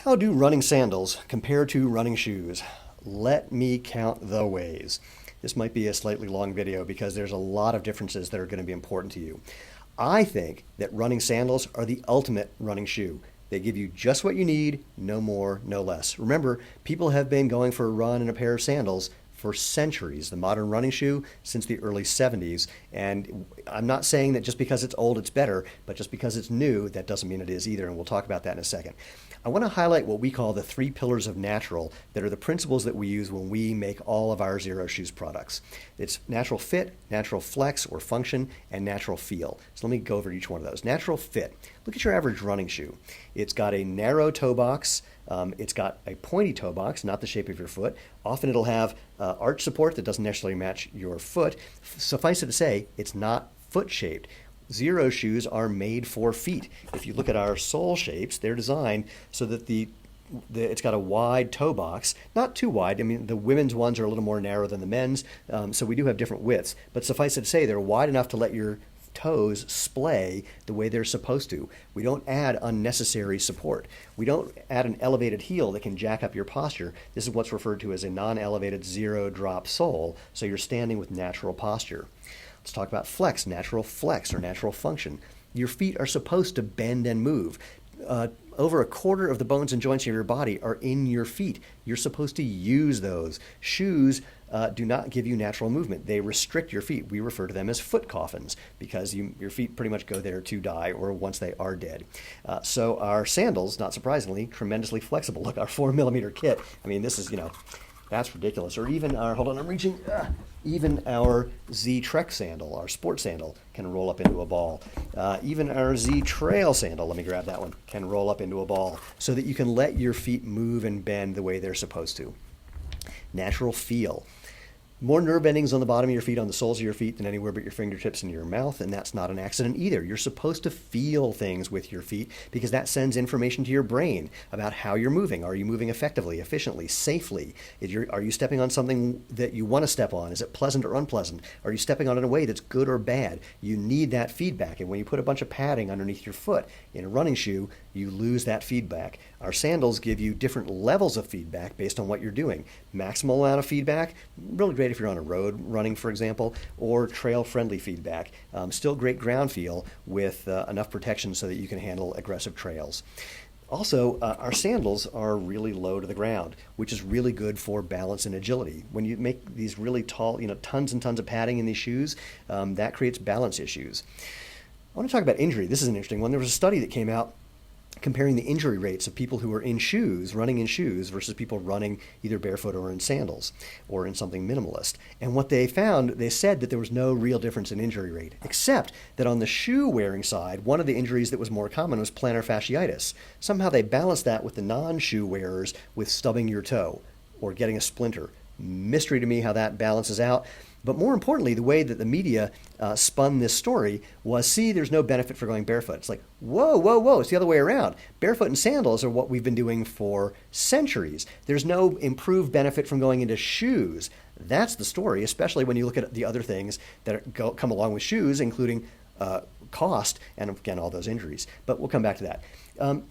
How do running sandals compare to running shoes? Let me count the ways. This might be a slightly long video because there's a lot of differences that are going to be important to you. I think that running sandals are the ultimate running shoe. They give you just what you need, no more, no less. Remember, people have been going for a run in a pair of sandals for centuries, the modern running shoe since the early 70s. And I'm not saying that just because it's old, it's better, but just because it's new, that doesn't mean it is either. And we'll talk about that in a second. I want to highlight what we call the 3 pillars of natural that are the principles that we use when we make all of our Zero Shoes products. It's natural fit, natural flex or function, and natural feel. So let me go over each one of those. Natural fit. Look at your average running shoe. It's got a narrow toe box. It's got a pointy toe box, not the shape of your foot. Often it'll have arch support that doesn't necessarily match your foot. Suffice it to say, it's not foot shaped. Zero shoes are made for feet. If you look at our sole shapes, they're designed so that it's got a wide toe box, not too wide. I mean, the women's ones are a little more narrow than the men's, so we do have different widths. But suffice it to say, they're wide enough to let your toes splay the way they're supposed to. We don't add unnecessary support. We don't add an elevated heel that can jack up your posture. This is what's referred to as a non-elevated zero-drop sole, so you're standing with natural posture. Let's talk about flex, natural flex or natural function. Your feet are supposed to bend and move. Over a quarter of the bones and joints of your body are in your feet. You're supposed to use those. Shoes do not give you natural movement. They restrict your feet. We refer to them as foot coffins because your feet pretty much go there to die or once they are dead. So our sandals, not surprisingly, tremendously flexible. Look, our 4mm kit. I mean, this is, that's ridiculous. Or even our, hold on, I'm reaching, even our Z Trek sandal, our sport sandal, can roll up into a ball. Even our Z Trail sandal, let me grab that one, can roll up into a ball so that you can let your feet move and bend the way they're supposed to. Natural feel. More nerve endings on the bottom of your feet, on the soles of your feet, than anywhere but your fingertips and your mouth, and that's not an accident either. You're supposed to feel things with your feet because that sends information to your brain about how you're moving. Are you moving effectively, efficiently, safely? Are you stepping on something that you want to step on? Is it pleasant or unpleasant? Are you stepping on it in a way that's good or bad? You need that feedback, and when you put a bunch of padding underneath your foot in a running shoe, you lose that feedback. Our sandals give you different levels of feedback based on what you're doing. Maximal amount of feedback, really great if you're on a road running, for example, or trail-friendly feedback. Still great ground feel with enough protection so that you can handle aggressive trails. Also, our sandals are really low to the ground, which is really good for balance and agility. When you make these really tall, tons and tons of padding in these shoes, that creates balance issues. I want to talk about injury. This is an interesting one. There was a study that came out comparing the injury rates of people who were in shoes, running in shoes, versus people running either barefoot or in sandals or in something minimalist. And what they found, they said that there was no real difference in injury rate, except that on the shoe wearing side, one of the injuries that was more common was plantar fasciitis. Somehow they balanced that with the non-shoe wearers with stubbing your toe or getting a splinter. Mystery to me how that balances out. But more importantly, the way that the media spun this story was, see, there's no benefit for going barefoot. It's like, whoa, it's the other way around. Barefoot and sandals are what we've been doing for centuries. There's no improved benefit from going into shoes. That's the story, especially when you look at the other things that come along with shoes, including cost and, again, all those injuries. But we'll come back to that.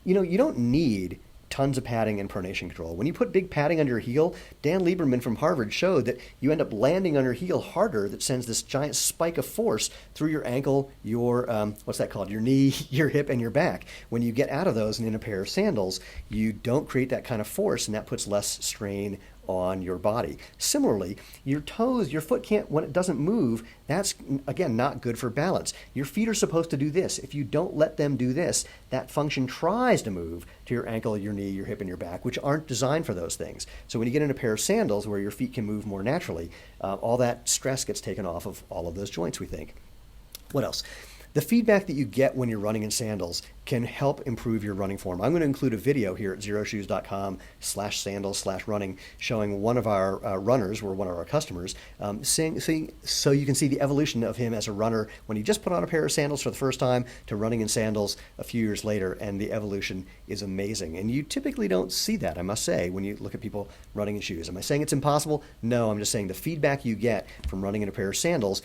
You don't need tons of padding and pronation control. When you put big padding under your heel, Dan Lieberman from Harvard showed that you end up landing on your heel harder that sends this giant spike of force through your ankle, your, what's that called? Your knee, your hip, and your back. When you get out of those and in a pair of sandals, you don't create that kind of force, and that puts less strain on your body. Similarly, your toes, your foot can't, when it doesn't move, that's, again, not good for balance. Your feet are supposed to do this. If you don't let them do this, that function tries to move to your ankle, your knee, your hip, and your back, which aren't designed for those things. So when you get in a pair of sandals where your feet can move more naturally, all that stress gets taken off of all of those joints, we think. What else? The feedback that you get when you're running in sandals can help improve your running form. I'm going to include a video here at zeroshoes.com/sandals/running showing one of our runners, we're one of our customers, so you can see the evolution of him as a runner when he just put on a pair of sandals for the first time to running in sandals a few years later, and the evolution is amazing. And you typically don't see that, I must say, when you look at people running in shoes. Am I saying it's impossible? No, I'm just saying the feedback you get from running in a pair of sandals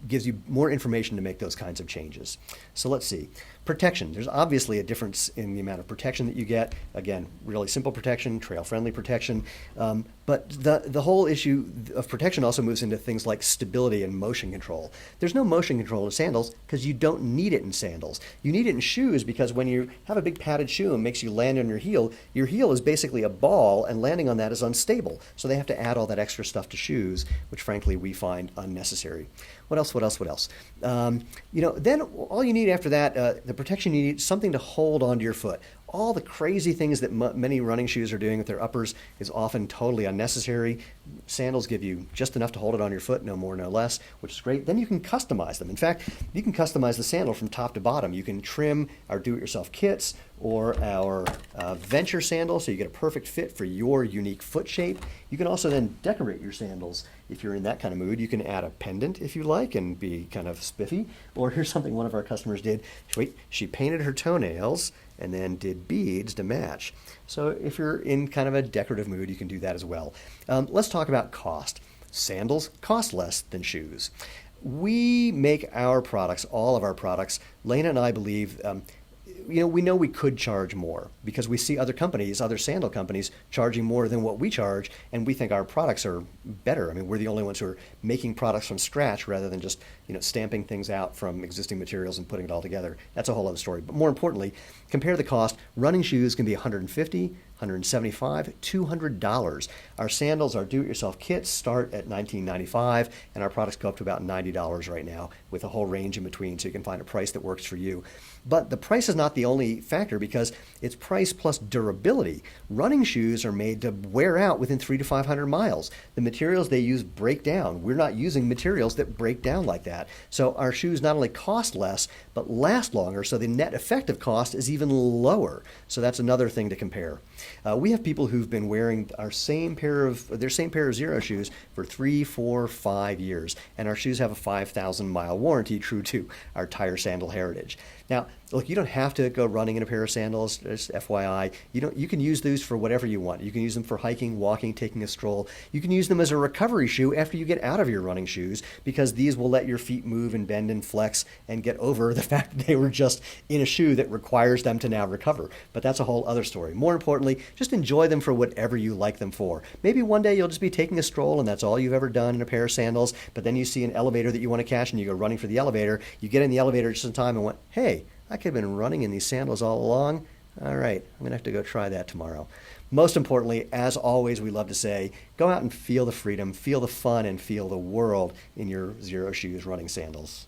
gives you more information to make those kinds of changes. So let's see. Protection. There's obviously a difference in the amount of protection that you get. Again, really simple protection, trail-friendly protection. But the whole issue of protection also moves into things like stability and motion control. There's no motion control in sandals because you don't need it in sandals. You need it in shoes because when you have a big padded shoe and makes you land on your heel is basically a ball, and landing on that is unstable. So they have to add all that extra stuff to shoes, which frankly we find unnecessary. What else? Then all you need after that, the protection you need, something to hold onto your foot. All the crazy things that many running shoes are doing with their uppers is often totally unnecessary. Sandals give you just enough to hold it on your foot, no more, no less, which is great. Then you can customize them. In fact, you can customize the sandal from top to bottom. You can trim our do-it-yourself kits or our venture sandal so you get a perfect fit for your unique foot shape. You can also then decorate your sandals if you're in that kind of mood. You can add a pendant if you like and be kind of spiffy. Or here's something one of our customers did. She painted her toenails and then did beads to match. So if you're in kind of a decorative mood, you can do that as well. Let's talk about cost. Sandals cost less than shoes. We make our products, all of our products, Lena and I believe, we know we could charge more because we see other companies, other sandal companies, charging more than what we charge, and we think our products are better. I mean, we're the only ones who are making products from scratch rather than just stamping things out from existing materials and putting it all together. That's a whole other story. But more importantly, compare the cost. Running shoes can be $150, $175, $200. Our sandals, our do-it-yourself kits start at $19.95, and our products go up to about $90 right now with a whole range in between, so you can find a price that works for you. But the price is not the only factor because it's price plus durability. Running shoes are made to wear out within 300 to 500 miles. The materials they use break down. We're not using materials that break down like that. So our shoes not only cost less, but last longer, so the net effective cost is even lower. So that's another thing to compare. We have people who've been wearing their same pair of Zero shoes for 3, 4, 5 years, and our shoes have a 5,000-mile warranty, true to our tire sandal heritage. Now, look, you don't have to go running in a pair of sandals, just FYI. You can use these for whatever you want. You can use them for hiking, walking, taking a stroll. You can use them as a recovery shoe after you get out of your running shoes because these will let your feet move and bend and flex and get over the fact that they were just in a shoe that requires them to now recover. But that's a whole other story. More importantly, just enjoy them for whatever you like them for. Maybe one day you'll just be taking a stroll and that's all you've ever done in a pair of sandals, but then you see an elevator that you want to catch and you go running for the elevator. You get in the elevator just in time and went, hey, I could have been running in these sandals all along. All right, I'm going to have to go try that tomorrow. Most importantly, as always, we love to say, go out and feel the freedom, feel the fun, and feel the world in your Zero Shoes running sandals.